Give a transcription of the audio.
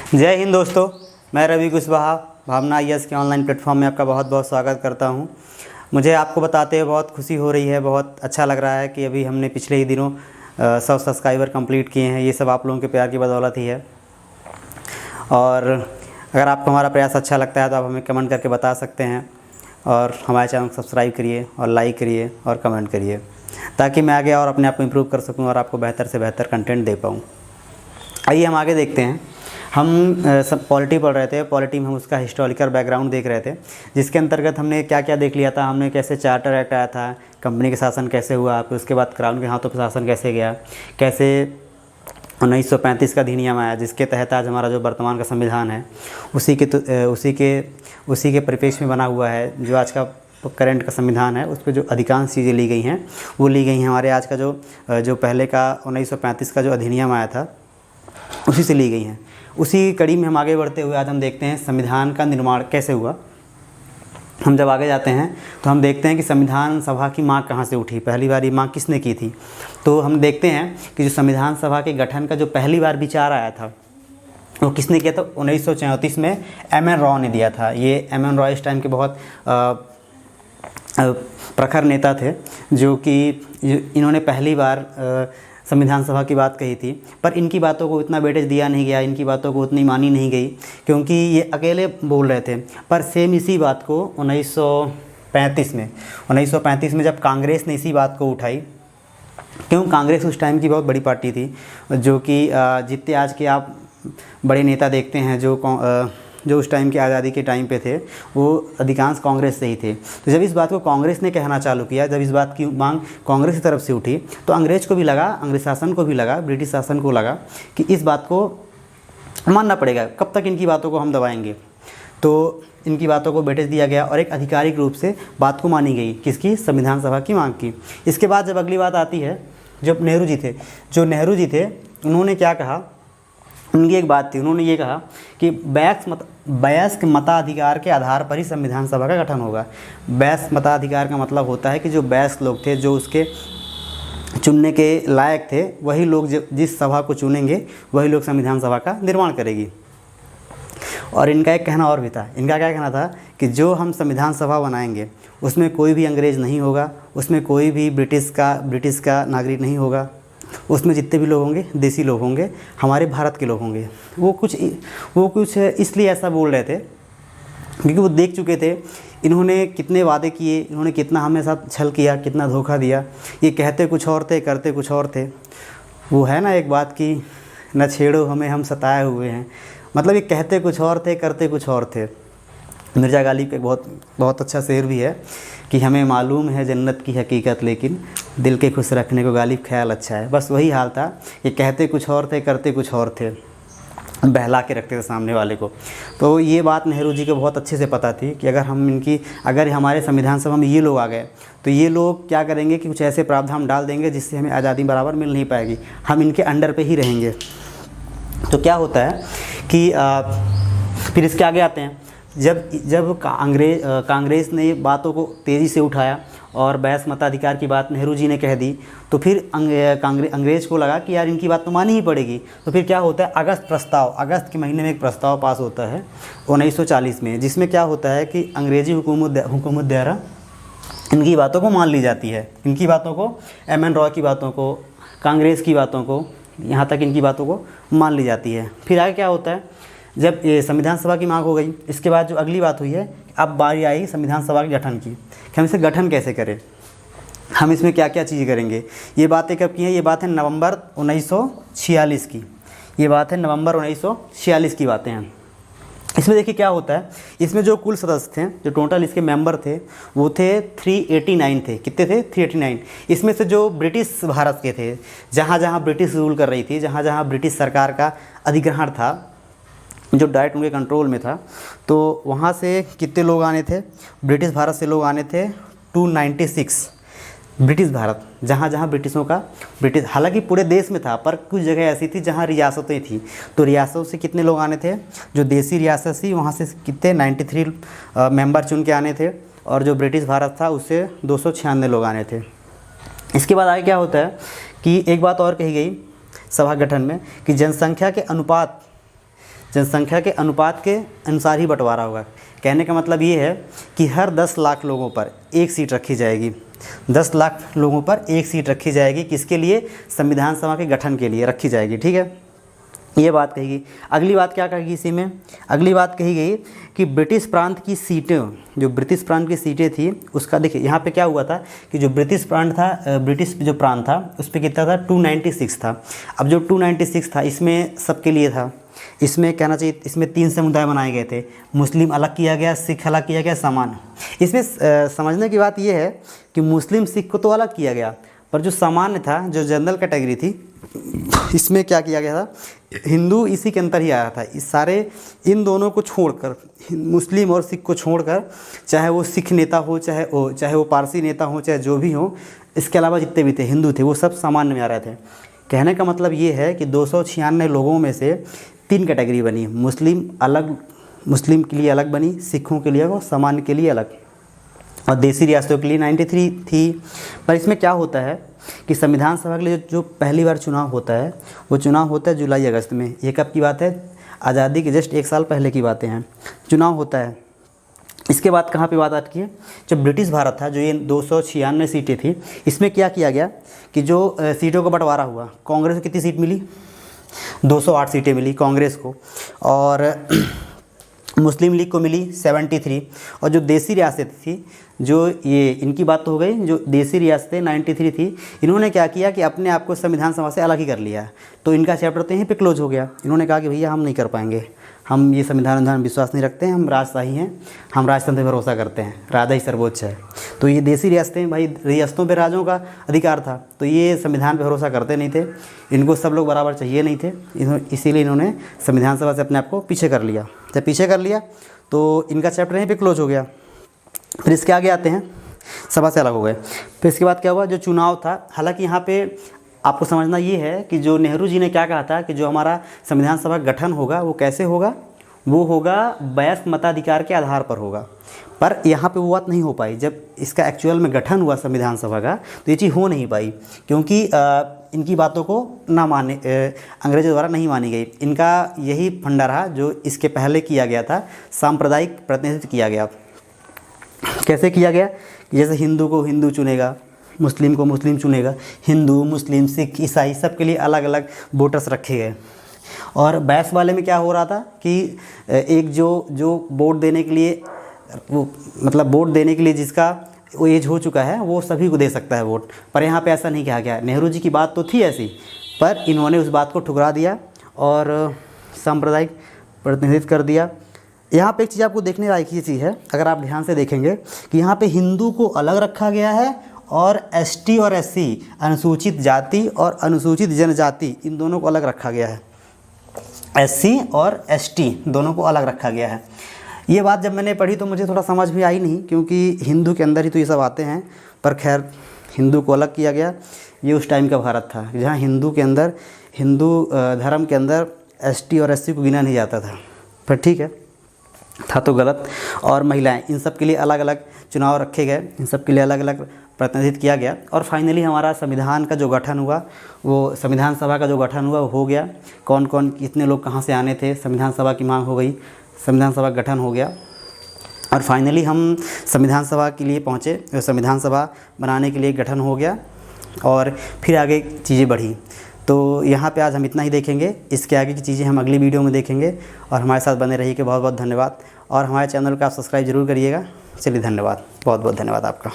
जय हिंद दोस्तों, मैं रवि कुशवाहा भावना आईएएस के ऑनलाइन प्लेटफॉर्म में आपका बहुत बहुत स्वागत करता हूं। मुझे आपको बताते हुए बहुत खुशी हो रही है, बहुत अच्छा लग रहा है कि अभी हमने पिछले ही दिनों 100 सब्सक्राइबर कंप्लीट किए हैं। ये सब आप लोगों के प्यार की बदौलत ही है। और अगर आपको हमारा प्रयास अच्छा लगता है तो आप हमें कमेंट करके बता सकते हैं, और हमारे चैनल को सब्सक्राइब करिए और लाइक करिए और कमेंट करिए, ताकि मैं आगे और अपने आप को इम्प्रूव कर सकूँ और आपको बेहतर से बेहतर कंटेंट दे पाऊँ। आइए हम आगे देखते हैं। हम सब पॉलिटी पढ़ रहे थे। पॉलिटी में हम उसका हिस्टोरिकल बैकग्राउंड देख रहे थे, जिसके अंतर्गत हमने क्या क्या देख लिया था। हमने कैसे चार्टर एक्ट आया था, कंपनी का शासन कैसे हुआ, फिर उसके बाद क्राउन के हाथों पर शासन कैसे गया, कैसे 1935 का अधिनियम आया, जिसके तहत आज हमारा जो वर्तमान का संविधान है उसी के परिप्रेक्ष्य में बना हुआ है। जो आज का करंट का संविधान है उस पर जो अधिकांश चीज़ें ली गई हैं वो ली गई हैं हमारे आज का जो पहले का 1935 का जो अधिनियम आया था उसी से ली गई हैं। उसी कड़ी में हम आगे बढ़ते हुए आज हम देखते हैं संविधान का निर्माण कैसे हुआ। हम जब आगे जाते हैं तो हम देखते हैं कि संविधान सभा की मांग कहाँ से उठी, पहली बार ये मांग किसने की थी। तो हम देखते हैं कि जो संविधान सभा के गठन का जो पहली बार विचार आया था वो किसने किया था। 1934 में एम.एन. रॉय ने दिया था। ये एम.एन. रॉय इस टाइम के बहुत प्रखर नेता थे, जो कि इन्होंने पहली बार संविधान सभा की बात कही थी। पर इनकी बातों को इतना वेटेज दिया नहीं गया, इनकी बातों को उतनी मानी नहीं गई, क्योंकि ये अकेले बोल रहे थे। पर सेम इसी बात को 1935 में जब कांग्रेस ने इसी बात को उठाई, क्यों कांग्रेस उस टाइम की बहुत बड़ी पार्टी थी, जो कि जितने आज के आप बड़े नेता देखते हैं जो उस टाइम की आज़ादी के टाइम पे थे, वो अधिकांश कांग्रेस से ही थे। तो जब इस बात को कांग्रेस ने कहना चालू किया, जब इस बात की मांग कांग्रेस की तरफ से उठी, तो अंग्रेज को भी लगा, अंग्रेज शासन को भी लगा, ब्रिटिश शासन को लगा कि इस बात को मानना पड़ेगा। कब तक इनकी बातों को हम दबाएंगे। तो इनकी बातों को वेटेज दिया गया और एक आधिकारिक रूप से बात को मानी गई, किसकी, संविधान सभा की मांग की। इसके बाद जब अगली बात आती है, जब नेहरू जी थे उन्होंने क्या कहा। उनकी एक बात थी, उन्होंने ये कहा कि वयस्क मताधिकार के आधार पर ही संविधान सभा का गठन होगा। वयस्क मताधिकार का मतलब होता है कि जो वयस्क लोग थे, जो उसके चुनने के लायक थे, वही लोग जिस सभा को चुनेंगे वही लोग संविधान सभा का निर्माण करेगी। और इनका एक कहना और भी था। इनका क्या कहना था कि जो हम संविधान सभा बनाएंगे उसमें कोई भी अंग्रेज़ नहीं होगा, उसमें कोई भी ब्रिटिश का नागरिक नहीं होगा, उसमें जितने भी लोग होंगे देसी लोग होंगे, हमारे भारत के लोग होंगे। वो कुछ इसलिए ऐसा बोल रहे थे क्योंकि वो देख चुके थे इन्होंने कितने वादे किए, इन्होंने कितना हमें साथ छल किया, कितना धोखा दिया। ये कहते कुछ और थे, करते कुछ और थे। वो है ना एक बात कि न छेड़ो हमें, हम सताए हुए हैं। मतलब ये कहते कुछ और थे, करते कुछ और थे। मिर्ज़ा गालिब का बहुत अच्छा शेर भी है कि हमें मालूम है जन्नत की हकीकत, लेकिन दिल के खुश रखने को गालिब ख्याल अच्छा है। बस वही हाल था कि कहते कुछ और थे, करते कुछ और थे, बहला के रखते थे सामने वाले को। तो ये बात नेहरू जी को बहुत अच्छे से पता थी कि अगर हमारे संविधान सभा में ये लोग आ गए तो ये लोग क्या करेंगे कि कुछ ऐसे प्रावधान डाल देंगे जिससे हमें आज़ादी बराबर मिल नहीं पाएगी, हम इनके अंडर पे ही रहेंगे। तो क्या होता है कि फिर इसके आगे आते हैं। जब कांग्रेस ने बातों को तेज़ी से उठाया और वयस्क मताधिकार की बात नेहरू जी ने कह दी, तो फिर अंग्रेज़ को लगा कि यार इनकी बात तो माननी ही पड़ेगी। तो फिर क्या होता है, अगस्त के महीने में एक प्रस्ताव पास होता है 1940 में, जिसमें क्या होता है कि अंग्रेज़ी हुकूमत द्वारा इनकी बातों को मान ली जाती है। इनकी बातों को, एम.एन. रॉय की बातों को, कांग्रेस की बातों को, यहाँ तक इनकी बातों को मान ली जाती है। फिर आगे क्या होता है, जब ये संविधान सभा की मांग हो गई, इसके बाद जो अगली बात हुई है, अब बारी आई संविधान सभा के गठन की कि हम इसे गठन कैसे करें, हम इसमें क्या क्या चीज़ करेंगे। ये बातें कब की हैं, ये बात है नवंबर 1946 की। ये बात है नवंबर 1946 की बातें हैं। इसमें देखिए क्या होता है, इसमें जो कुल सदस्य थे, जो टोटल इसके मेंबर थे, वो थे 389 थे। कितने थे, 389। इसमें से जो ब्रिटिश भारत के थे, जहाँ जहाँ ब्रिटिश रूल कर रही थी, जहाँ जहाँ ब्रिटिश सरकार का अधिग्रहण था, जो डायरेक्ट उनके कंट्रोल में था, तो वहाँ से कितने लोग आने थे, ब्रिटिश भारत से लोग आने थे 296। ब्रिटिश भारत, जहाँ जहाँ ब्रिटिश, हालांकि पूरे देश में था, पर कुछ जगह ऐसी थी जहाँ रियासतें थी। तो रियासतों से कितने लोग आने थे, जो देसी रियासत थी वहाँ से कितने 93 मेंबर चुन के आने थे, और जो ब्रिटिश भारत था उससे 296 लोग आने थे। इसके बाद आगे क्या होता है कि एक बात और कही गई सभा गठन में कि जनसंख्या के अनुपात के अनुसार ही बंटवारा होगा। कहने का मतलब ये है कि हर 10 लाख लोगों पर एक सीट रखी जाएगी। 10 लाख लोगों पर एक सीट रखी जाएगी, किसके लिए? संविधान सभा के गठन के लिए रखी जाएगी। ठीक है, ये बात कही गई। अगली बात क्या कही गई इसी में? अगली बात कही गई कि ब्रिटिश प्रांत की सीटें, जो ब्रिटिश प्रांत की सीटें थी उसका, देखिए यहाँ पे क्या हुआ था कि जो ब्रिटिश प्रांत था, ब्रिटिश जो प्रांत था उस पर कितना था? 296 था। अब जो 296 था इसमें सबके लिए था, इसमें कहना चाहिए इसमें 3 समुदाय बनाए गए थे। मुस्लिम अलग किया गया, सिख अलग किया गया, सामान्य। इसमें समझने की बात यह है कि मुस्लिम सिख को तो अलग किया गया, पर जो सामान्य था, जो जनरल कैटेगरी थी, इसमें क्या किया गया था? हिंदू इसी के अंदर ही आया था। इस सारे इन दोनों को छोड़कर, मुस्लिम और सिख को छोड़कर, चाहे वो सिख नेता हो, चाहे वो पारसी नेता हो, चाहे जो भी हो, इसके अलावा जितने भी थे हिंदू थे वो सब सामान्य में आ रहे थे। कहने का मतलब ये है कि 296 लोगों में से 3 कैटेगरी बनी। मुस्लिम अलग, मुस्लिम के लिए अलग बनी, सिखों के लिए और सामान्य के लिए अलग, और देसी रियासतों के लिए 93 थी। पर इसमें क्या होता है कि संविधान सभा के लिए जो पहली बार चुनाव होता है वो चुनाव होता है जुलाई अगस्त में। ये कब की बात है? आज़ादी के जस्ट 1 साल पहले की बातें हैं, चुनाव होता है। इसके बाद कहाँ पे बात आती है? जब ब्रिटिश भारत था, जो ये 296 सीटें थी, इसमें क्या किया गया कि जो सीटों का बंटवारा हुआ, कांग्रेस को कितनी सीट मिली? 208 सीटें मिली कांग्रेस को, और मुस्लिम लीग को मिली 73, और जो देसी रियासत थी, जो ये इनकी बात तो हो गई, जो देसी रियासतें 93 थी, इन्होंने क्या किया कि अपने आप को संविधान सभा से अलग ही कर लिया। तो इनका चैप्टर तो यहीं पे क्लोज हो गया। इन्होंने कहा कि भैया हम नहीं कर पाएंगे, हम ये संविधान विश्वास नहीं रखते हैं, हम राजशाही हैं, हम राजतंत्र पर भरोसा करते हैं, राजा ही सर्वोच्च है। तो ये देसी रियासतें, भाई रियासतों पर राजों का अधिकार था, तो ये संविधान पर भरोसा करते नहीं थे, इनको सब लोग बराबर चाहिए नहीं थे, इसीलिए इन्होंने संविधान सभा से अपने आप को पीछे कर लिया। जब पीछे कर लिया तो इनका चैप्टर यहीं पे क्लोज हो गया। फिर इसके आगे आते हैं, सभा से अलग हो गए। फिर इसके बाद क्या हुआ? जो चुनाव था, हालांकि यहाँ पे आपको समझना ये है कि जो नेहरू जी ने क्या कहा था कि जो हमारा संविधान सभा गठन होगा वो कैसे होगा? वो होगा वयस्क मताधिकार के आधार पर होगा। पर यहाँ पे वो बात नहीं हो पाई। जब इसका एक्चुअल में गठन हुआ संविधान सभा का, तो ये चीज़ हो नहीं पाई, क्योंकि इनकी बातों को ना माने, अंग्रेजों द्वारा नहीं मानी गई। इनका यही फंडा रहा जो इसके पहले किया गया था, सांप्रदायिक प्रतिनिधित्व किया गया। कैसे किया गया? जैसे हिंदू को हिंदू चुनेगा, मुस्लिम को मुस्लिम चुनेगा, हिंदू, मुस्लिम, सिख, ईसाई सब के लिए अलग अलग वोटर्स रखे गए। और बैस वाले में क्या हो रहा था कि एक जो वोट देने के लिए, वो मतलब वोट देने के लिए जिसका वो एज हो चुका है वो सभी को दे सकता है वोट। पर यहाँ पे ऐसा नहीं कहा गया। नेहरू जी की बात तो थी ऐसी, पर इन्होंने उस बात को ठुकरा दिया और सांप्रदायिक प्रतिनिधित्व कर दिया। यहाँ पे एक चीज़ आपको देखने लायक ये चीज़ है, अगर आप ध्यान से देखेंगे कि यहाँ पे हिंदू को अलग रखा गया है और एसटी और एससी, अनुसूचित जाति और अनुसूचित जनजाति, इन दोनों को अलग रखा गया है। एससी और एसटी दोनों को अलग रखा गया है। ये बात जब मैंने पढ़ी तो मुझे थोड़ा समझ में आई नहीं, क्योंकि हिंदू के अंदर ही तो ये सब आते हैं। पर खैर, हिंदू को अलग किया गया। ये उस टाइम का भारत था जहाँ हिंदू के अंदर, हिंदू धर्म के अंदर एसटी और एससी को गिना नहीं जाता था। पर ठीक है, था तो गलत। और महिलाएं, इन सब के लिए अलग अलग चुनाव रखे गए, इन सब के लिए अलग अलग प्रतिनिधित्व किया गया। और फाइनली हमारा संविधान का जो गठन हुआ, वो संविधान सभा का जो गठन हुआ वो हो गया। कौन कौन कितने लोग कहाँ से आने थे, संविधान सभा की मांग हो गई, संविधान सभा गठन हो गया, और फाइनली हम संविधान सभा के लिए पहुँचे। संविधान सभा बनाने के लिए गठन हो गया और फिर आगे चीज़ें बढ़ी। तो यहाँ पे आज हम इतना ही देखेंगे, इसके आगे की चीज़ें हम अगली वीडियो में देखेंगे। और हमारे साथ बने रहिए। बहुत बहुत धन्यवाद, और हमारे चैनल को आप सब्सक्राइब जरूर करिएगा। चलिए, धन्यवाद, बहुत बहुत धन्यवाद आपका।